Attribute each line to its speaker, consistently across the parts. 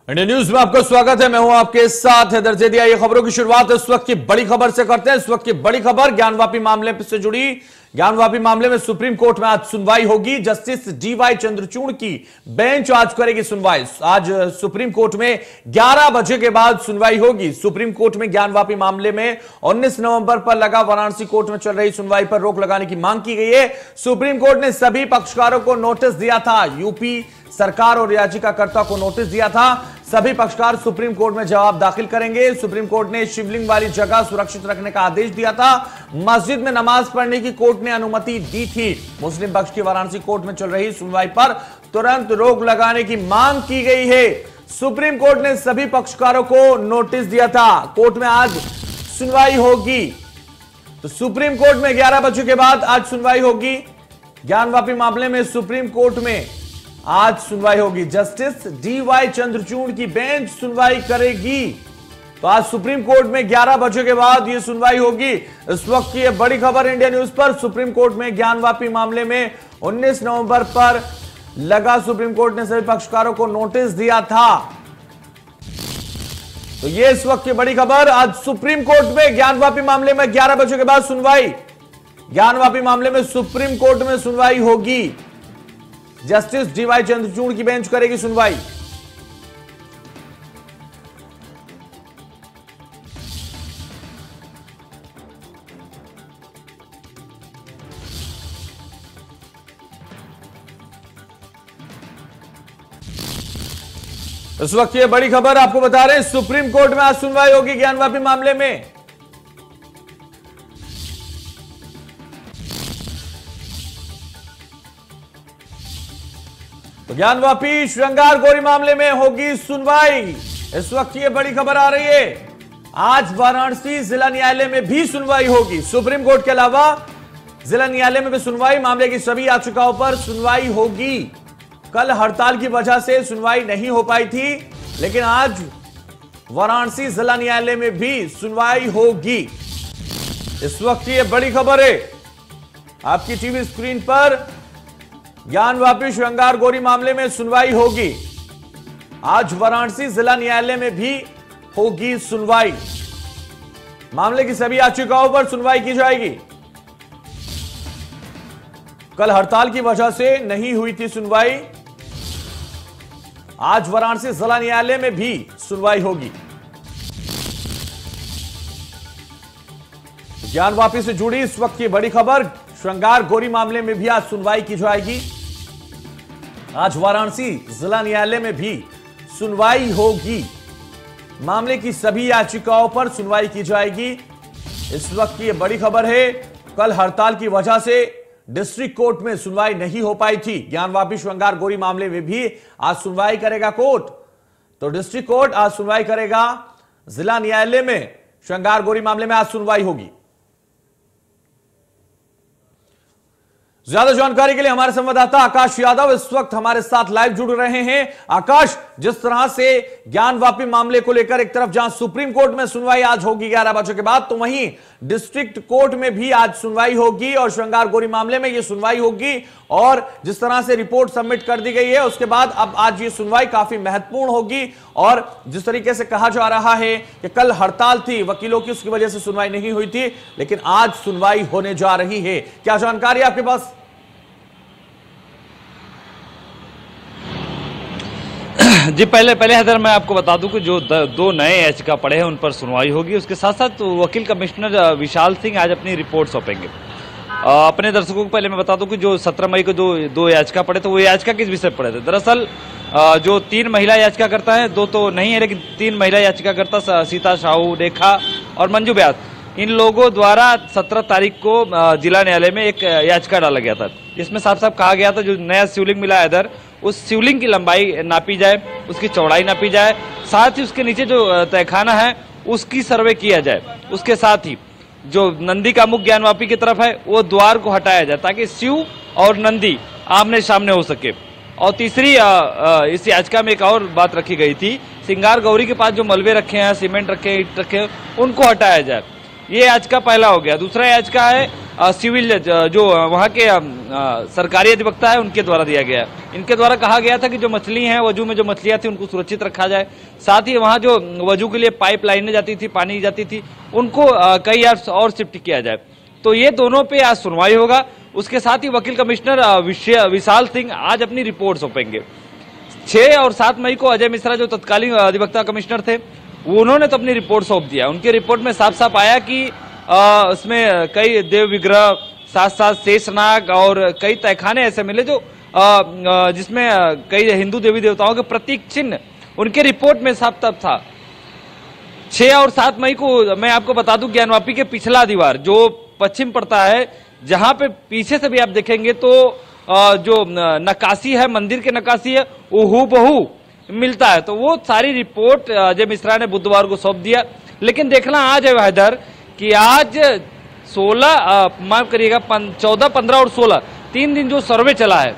Speaker 1: India news में आपका स्वागत है। मैं हूं आपके साथ हैदर जैदी। ये खबरों की शुरुआत इस वक्त की बड़ी खबर से करते हैं। इस वक्त की बड़ी खबर ज्ञानवापी मामले से जुड़ी। ज्ञानवापी मामले में सुप्रीम कोर्ट में आज सुनवाई होगी। जस्टिस डीवाई चंद्रचूड़ की बेंच आज करेगी सुनवाई। आज सुप्रीम कोर्ट में 11 बजे के बाद सुनवाई होगी। सुप्रीम कोर्ट में ज्ञानवापी मामले में 19 नवंबर पर लगा वाराणसी कोर्ट में चल रही सुनवाई पर रोक लगाने की मांग की गई है। सुप्रीम कोर्ट ने सभी पक्षकारों को नोटिस दिया था। यूपी सरकार और याचिकाकर्ता को नोटिस दिया था। सभी पक्षकार सुप्रीम कोर्ट में जवाब दाखिल करेंगे। सुप्रीम कोर्ट ने शिवलिंग वाली जगह सुरक्षित रखने का आदेश दिया था। मस्जिद में नमाज पढ़ने की कोर्ट ने अनुमति दी थी। मुस्लिम पक्ष की वाराणसी कोर्ट में चल रही सुनवाई पर तुरंत रोक लगाने की मांग की गई है। सुप्रीम कोर्ट ने सभी पक्षकारों को नोटिस दिया था। कोर्ट में आज सुनवाई होगी। तो सुप्रीम कोर्ट में 11 बजे के बाद आज सुनवाई होगी। ज्ञानवापी मामले में सुप्रीम कोर्ट में आज सुनवाई होगी। जस्टिस डीवाई चंद्रचूड़ की बेंच सुनवाई करेगी। तो आज सुप्रीम कोर्ट में 11 बजे के बाद यह सुनवाई होगी। इस वक्त की यह बड़ी खबर इंडिया न्यूज पर। सुप्रीम कोर्ट में ज्ञानवापी मामले में 19 नवंबर पर लगा। सुप्रीम कोर्ट ने सभी पक्षकारों को नोटिस दिया था। तो यह इस वक्त की बड़ी खबर। आज सुप्रीम कोर्ट में ज्ञानवापी मामले में 11 बजे के बाद सुनवाई। ज्ञानवापी मामले में सुप्रीम कोर्ट में सुनवाई होगी। जस्टिस डीवाई चंद्रचूड़ की बेंच करेगी सुनवाई। इस वक्त ये बड़ी खबर आपको बता रहे हैं। सुप्रीम कोर्ट में आज सुनवाई होगी ज्ञानवापी मामले में। तो ज्ञानवापी श्रृंगार गौरी मामले में होगी सुनवाई। इस वक्त ये बड़ी खबर आ रही है। आज वाराणसी जिला न्यायालय में भी सुनवाई होगी। सुप्रीम कोर्ट के अलावा जिला न्यायालय में भी सुनवाई। मामले की सभी याचिकाओं पर सुनवाई होगी। कल हड़ताल की वजह से सुनवाई नहीं हो पाई थी, लेकिन आज वाराणसी जिला न्यायालय में भी सुनवाई होगी। इस वक्त ये बड़ी खबर है आपकी टीवी स्क्रीन पर। ज्ञानवापी श्रृंगार गौरी मामले में सुनवाई होगी। आज वाराणसी जिला न्यायालय में भी होगी सुनवाई। मामले की सभी याचिकाओं पर सुनवाई की जाएगी। कल हड़ताल की वजह से नहीं हुई थी सुनवाई। आज वाराणसी जिला न्यायालय में भी सुनवाई होगी। ज्ञानवापी से जुड़ी इस वक्त की बड़ी खबर। श्रृंगार गौरी मामले में भी आज सुनवाई की जाएगी। आज वाराणसी जिला न्यायालय में भी सुनवाई होगी। मामले की सभी याचिकाओं पर सुनवाई की जाएगी। इस वक्त की यह बड़ी खबर है। कल हड़ताल की वजह से डिस्ट्रिक्ट कोर्ट में सुनवाई नहीं हो पाई थी। ज्ञानवापी श्रृंगार गौरी मामले में भी आज सुनवाई करेगा कोर्ट। तो डिस्ट्रिक्ट कोर्ट आज सुनवाई करेगा। जिला न्यायालय में श्रृंगार गौरी मामले में आज सुनवाई होगी। ज्यादा जानकारी के लिए हमारे संवाददाता आकाश यादव इस वक्त हमारे साथ लाइव जुड़ रहे हैं। आकाश, जिस तरह से ज्ञानवापी मामले को लेकर एक तरफ जहां सुप्रीम कोर्ट में सुनवाई आज होगी 11 बजे के बाद, तो वहीं डिस्ट्रिक्ट कोर्ट में भी आज सुनवाई होगी और श्रृंगार गौरी मामले में यह सुनवाई होगी। और जिस तरह से रिपोर्ट सबमिट कर दी गई है, उसके बाद अब आज ये सुनवाई काफी महत्वपूर्ण होगी। और जिस तरीके से कहा जा रहा है कि कल हड़ताल थी वकीलों की, उसकी वजह से सुनवाई नहीं हुई थी, लेकिन आज सुनवाई होने जा रही है। क्या जानकारी आपके पास?
Speaker 2: जी पहले हैदर मैं आपको बता दूं कि जो दो नए याचिका पड़े हैं उन पर सुनवाई होगी। उसके साथ साथ वकील कमिश्नर विशाल सिंह आज अपनी रिपोर्ट सौंपेंगे। अपने दर्शकों को पहले मैं बता दूं कि जो 17 मई को दो याचिका पड़े, तो वो याचिका किस विषय पर पड़े थे? दरअसल जो 3 महिला याचिकाकर्ता हैं, 2 तो नहीं है लेकिन 3 महिला याचिकाकर्ता सीता साहू, रेखा और मंजू व्यास, इन लोगों द्वारा 17 तारीख को जिला न्यायालय में एक याचिका डाला गया था। इसमें साफ साफ कहा गया था जो नया शिवलिंग मिला है इधर, उस शिवलिंग की लंबाई नापी जाए, उसकी चौड़ाई नापी जाए, साथ ही उसके नीचे जो तहखाना है उसकी सर्वे किया जाए। उसके साथ ही जो नंदी का मुख ज्ञानवापी की तरफ है वो द्वार को हटाया जाए ताकि शिव और नंदी आमने सामने हो सके। और तीसरी इस याचिका में एक और बात रखी गई थी, श्रृंगार गौरी के पास जो मलबे रखे हैं, सीमेंट रखे हैं, ईंट रखे हैं, उनको हटाया जाए। ये याचिका पहला हो गया। दूसरा याचिका है सिविल जो वहाँ के सरकारी अधिवक्ता है उनके द्वारा दिया गया है। इनके द्वारा कहा गया था कि जो मछली हैं, वजू में जो मछलियां थी उनको सुरक्षित रखा जाए, साथ ही वहाँ जो वजू के लिए पाइप लाइनें जाती थी, पानी जाती थी, उनको कई और शिफ्ट किया जाए। तो ये दोनों पे आज सुनवाई होगा। उसके साथ ही वकील कमिश्नर विशाल सिंह आज अपनी रिपोर्ट सौंपेंगे। 6 और 7 मई को अजय मिश्रा जो तत्कालीन अधिवक्ता कमिश्नर थे, उन्होंने तो अपनी रिपोर्ट सौंप दिया। उनकी रिपोर्ट में साफ साफ आया कि उसमें कई देव विग्रह, साथ साथ शेषनाग और कई तहखाने ऐसे मिले जो जिसमें कई हिंदू देवी देवताओं के प्रतीक चिन्ह उनके रिपोर्ट में साफ साफ था। 6 और 7 मई को मैं आपको बता दूं, ज्ञानवापी के पिछला दीवार जो पश्चिम पड़ता है, जहां पे पीछे से भी आप देखेंगे तो जो नक्काशी है, मंदिर के नक्काशी है, वो हूबहू मिलता है। तो वो सारी रिपोर्ट अजय मिश्रा ने बुधवार को सौंप दिया। लेकिन देखना आज है हैदर कि आज 16 माफ करिएगा 14, 15 और 16 3 दिन जो सर्वे चला है,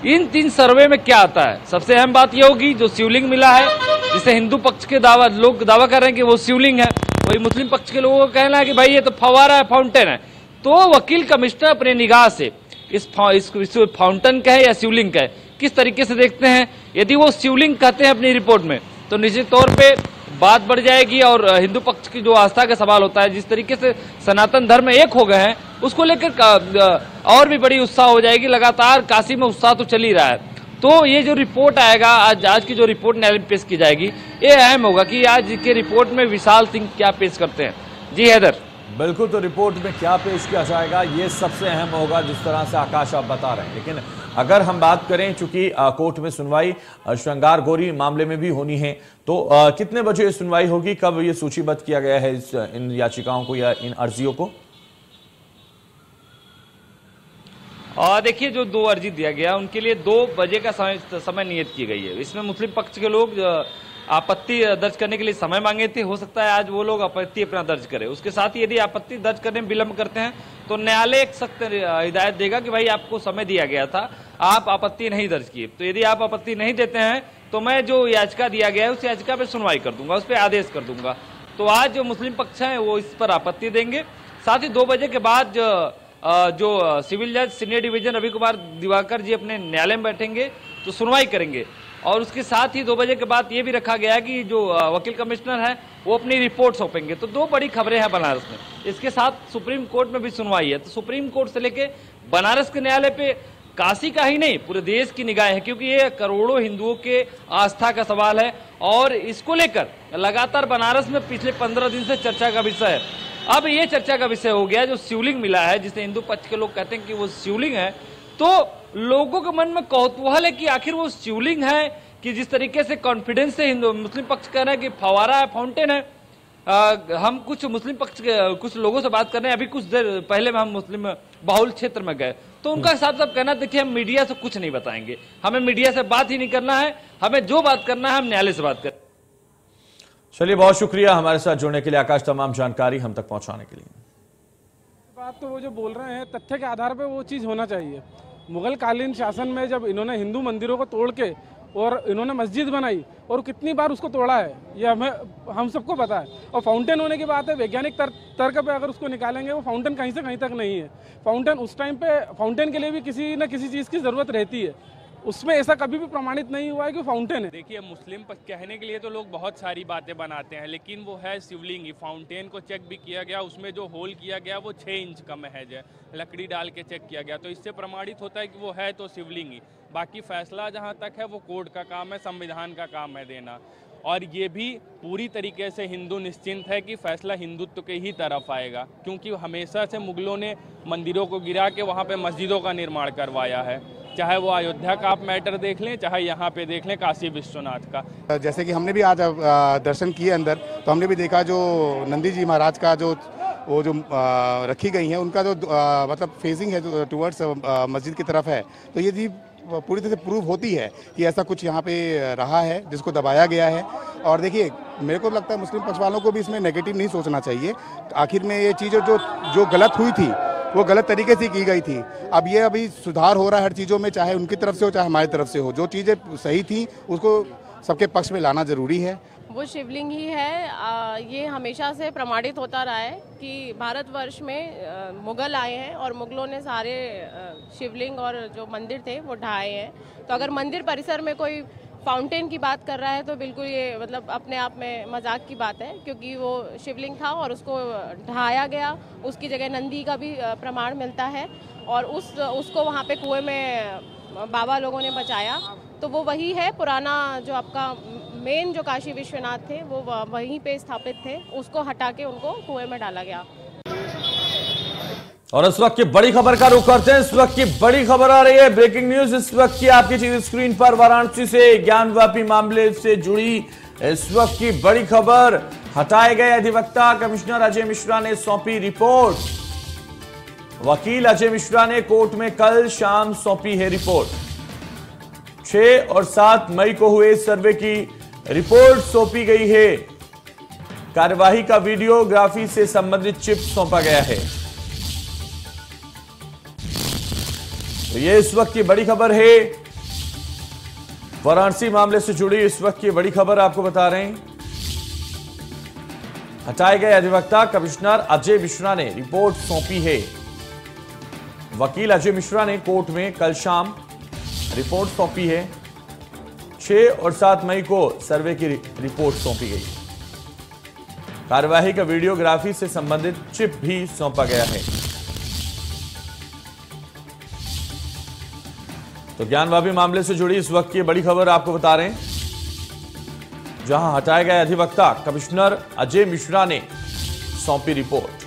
Speaker 2: इन 3 सर्वे में क्या आता है। सबसे अहम बात यह होगी जो शिवलिंग मिला है, जिसे हिंदू पक्ष के लोग दावा कर रहे हैं कि वो शिवलिंग है, वही मुस्लिम पक्ष के लोगों का कहना है कि भाई ये तो फव्वारा है, फाउंटेन है। तो वकील कमिश्नर अपने निगाह से इस फाउंटेन का है या शिवलिंग का है, किस तरीके से देखते हैं। यदि वो शिवलिंग कहते हैं अपनी रिपोर्ट में, तो निश्चित तौर पे बात बढ़ जाएगी और हिंदू पक्ष की जो आस्था का सवाल होता है, जिस तरीके से सनातन धर्म एक हो गए हैं, उसको लेकर और भी बड़ी उत्साह हो जाएगी। लगातार काशी में उत्साह तो चल ही रहा है। तो ये जो रिपोर्ट आएगा आज की जो रिपोर्ट न्यायालय में पेश की जाएगी, ये अहम होगा कि आज के रिपोर्ट में विशाल सिंह क्या पेश करते हैं। जी हैदर।
Speaker 1: बिल्कुल, तो रिपोर्ट में क्या पेश किया जाएगा ये सबसे अहम होगा, जिस तरह से आकाश आप बता रहे हैं। लेकिन अगर हम बात करें, चूंकि कोर्ट में सुनवाई श्रृंगार गौरी मामले में भी होनी है, तो कितने बजे सुनवाई होगी, कब ये सूचीबद्ध किया गया है इन याचिकाओं को या इन अर्जियों को?
Speaker 2: देखिए, जो 2 अर्जी दिया गया उनके लिए 2 बजे का समय नियत की गई है। इसमें मुस्लिम पक्ष के लोग आपत्ति दर्ज करने के लिए समय मांगे थे। हो सकता है आज वो लोग आपत्ति अपना दर्ज करें। उसके साथ ही यदि आपत्ति दर्ज करने में विलंब करते हैं तो न्यायालय एक सख्त हिदायत देगा कि भाई आपको समय दिया गया था, आप आपत्ति नहीं दर्ज किए। तो यदि आप आपत्ति नहीं देते हैं तो मैं जो याचिका दिया गया है उस याचिका पर सुनवाई कर दूंगा, उस पर आदेश कर दूंगा। तो आज जो मुस्लिम पक्ष है वो इस पर आपत्ति देंगे। साथ ही 2 बजे के बाद जो सिविल जज सीनियर डिवीजन रवि कुमार दिवाकर जी अपने न्यायालय में बैठेंगे तो सुनवाई करेंगे। और उसके साथ ही 2 बजे के बाद ये भी रखा गया है कि जो वकील कमिश्नर है वो अपनी रिपोर्ट सौंपेंगे। तो 2 बड़ी खबरें हैं बनारस में। इसके साथ सुप्रीम कोर्ट में भी सुनवाई है। तो सुप्रीम कोर्ट से लेके बनारस के न्यायालय पे काशी का ही नहीं पूरे देश की निगाह है, क्योंकि ये करोड़ों हिंदुओं के आस्था का सवाल है और इसको लेकर लगातार बनारस में पिछले 15 दिन से चर्चा का विषय है। अब ये चर्चा का विषय हो गया जो शिवलिंग मिला है, जिसे हिंदू पक्ष के लोग कहते हैं कि वो शिवलिंग है। तो लोगों के मन में कौतूहल है कि आखिर वो शिवलिंग है कि जिस तरीके से कॉन्फिडेंस से हिंदू मुस्लिम पक्ष कह रहे हैं कि फवारा है, फाउंटेन है। हम कुछ मुस्लिम पक्ष के कुछ लोगों से बात कर रहे हैं। अभी कुछ देर पहले में हम मुस्लिम बाहुल क्षेत्र में गए तो उनका साफ साफ कहना, देखिए हम मीडिया से कुछ नहीं बताएंगे, हमें मीडिया से बात ही नहीं करना है, हमें जो बात करना है हम न्यायालय से बात करें।
Speaker 1: चलिए, बहुत शुक्रिया हमारे साथ जुड़ने के लिए आकाश, तमाम जानकारी हम तक पहुंचाने के लिए।
Speaker 3: बात तो वो जो बोल रहे हैं तथ्य के आधार पर वो चीज़ होना चाहिए। मुगल कालीन शासन में जब इन्होंने हिंदू मंदिरों को तोड़ के और इन्होंने मस्जिद बनाई और कितनी बार उसको तोड़ा है ये हम सबको पता है। और फाउंटेन होने की बात है, वैज्ञानिक तर्क पे अगर उसको निकालेंगे वो फाउंटेन कहीं से कहीं तक नहीं है। फाउंटेन उस टाइम पे फाउंटेन के लिए भी किसी न किसी चीज़ की ज़रूरत रहती है, उसमें ऐसा कभी भी प्रमाणित नहीं हुआ है कि फाउंटेन है।
Speaker 4: देखिए, मुस्लिम पक्ष कहने के लिए तो लोग बहुत सारी बातें बनाते हैं, लेकिन वो है शिवलिंग ही। फाउंटेन को चेक भी किया गया, उसमें जो होल किया गया वो 6 इंच का महज है, लकड़ी डाल के चेक किया गया, तो इससे प्रमाणित होता है कि वो है तो शिवलिंग ही। बाकी फैसला जहाँ तक है वो कोर्ट का काम है, संविधान का काम है देना। और ये भी पूरी तरीके से हिंदू निश्चिंत है कि फैसला हिंदुत्व के ही तरफ आएगा, क्योंकि हमेशा से मुगलों ने मंदिरों को गिरा के वहाँ पे मस्जिदों का निर्माण करवाया है। चाहे वो अयोध्या का आप मैटर देख लें, चाहे यहाँ पे देख लें काशी विश्वनाथ का।
Speaker 5: जैसे कि हमने भी आज दर्शन किए अंदर, तो हमने भी देखा जो नंदी जी महाराज का जो वो जो रखी गई हैं उनका जो मतलब फेसिंग है टुवर्ड्स मस्जिद की तरफ है, तो ये जी पूरी तरह से प्रूव होती है कि ऐसा कुछ यहाँ पे रहा है जिसको दबाया गया है। और देखिए, मेरे को लगता है मुस्लिम पक्ष वालों को भी इसमें नेगेटिव नहीं सोचना चाहिए। आखिर में ये चीज़ जो गलत हुई थी वो गलत तरीके से की गई थी। अब ये अभी सुधार हो रहा है हर चीज़ों में, चाहे उनकी तरफ से हो चाहे हमारी तरफ से हो। जो चीज़ें सही थी उसको सबके पक्ष में लाना ज़रूरी है।
Speaker 6: वो शिवलिंग ही है। ये हमेशा से प्रमाणित होता रहा है कि भारतवर्ष में मुगल आए हैं और मुगलों ने सारे शिवलिंग और जो मंदिर थे वो ढहाए हैं। तो अगर मंदिर परिसर में कोई फाउंटेन की बात कर रहा है तो बिल्कुल ये मतलब अपने आप में मजाक की बात है, क्योंकि वो शिवलिंग था और उसको ढहाया गया। उसकी जगह नंदी का भी प्रमाण मिलता है और उसको वहाँ पे कुएं में बाबा लोगों ने बचाया। तो वो वही है पुराना जो आपका मेन जो काशी विश्वनाथ थे वो वहीं पे स्थापित थे, उसको हटा के उनको कुएं में डाला गया।
Speaker 1: और इस वक्त की बड़ी खबर का रुख करते हैं। इस वक्त की बड़ी खबर आ रही है, ब्रेकिंग न्यूज इस वक्त की आपकी टीवी स्क्रीन पर। वाराणसी से ज्ञानवापी मामले से जुड़ी इस वक्त की बड़ी खबर। हटाए गए अधिवक्ता कमिश्नर अजय मिश्रा ने सौंपी रिपोर्ट। वकील अजय मिश्रा ने कोर्ट में कल शाम सौंपी है रिपोर्ट। 6 और 7 मई को हुए सर्वे की रिपोर्ट सौंपी गई है। कार्यवाही का वीडियोग्राफी से संबंधित चिप सौंपा गया है। तो ये इस वक्त की बड़ी खबर है, वाराणसी मामले से जुड़ी इस वक्त की बड़ी खबर आपको बता रहे हैं। हटाए गए अधिवक्ता कमिश्नर अजय मिश्रा ने रिपोर्ट सौंपी है। वकील अजय मिश्रा ने कोर्ट में कल शाम रिपोर्ट सौंपी है। 6 और 7 मई को सर्वे की रिपोर्ट सौंपी गई। कार्यवाही का वीडियोग्राफी से संबंधित चिप भी सौंपा गया है। तो ज्ञानवापी मामले से जुड़ी इस वक्त की बड़ी खबर आपको बता रहे हैं, जहां हटाए गए अधिवक्ता कमिश्नर अजय मिश्रा ने सौंपी रिपोर्ट।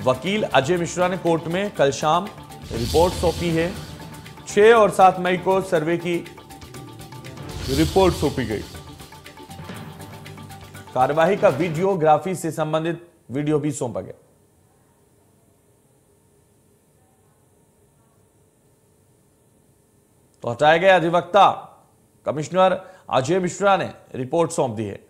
Speaker 1: वकील अजय मिश्रा ने कोर्ट में कल शाम रिपोर्ट सौंपी है। 6 और 7 मई को सर्वे की रिपोर्ट सौंपी गई। कार्यवाही का वीडियोग्राफी से संबंधित वीडियो भी सौंपा गया। तो हटाए गए अधिवक्ता कमिश्नर अजय मिश्रा ने रिपोर्ट सौंप दी है।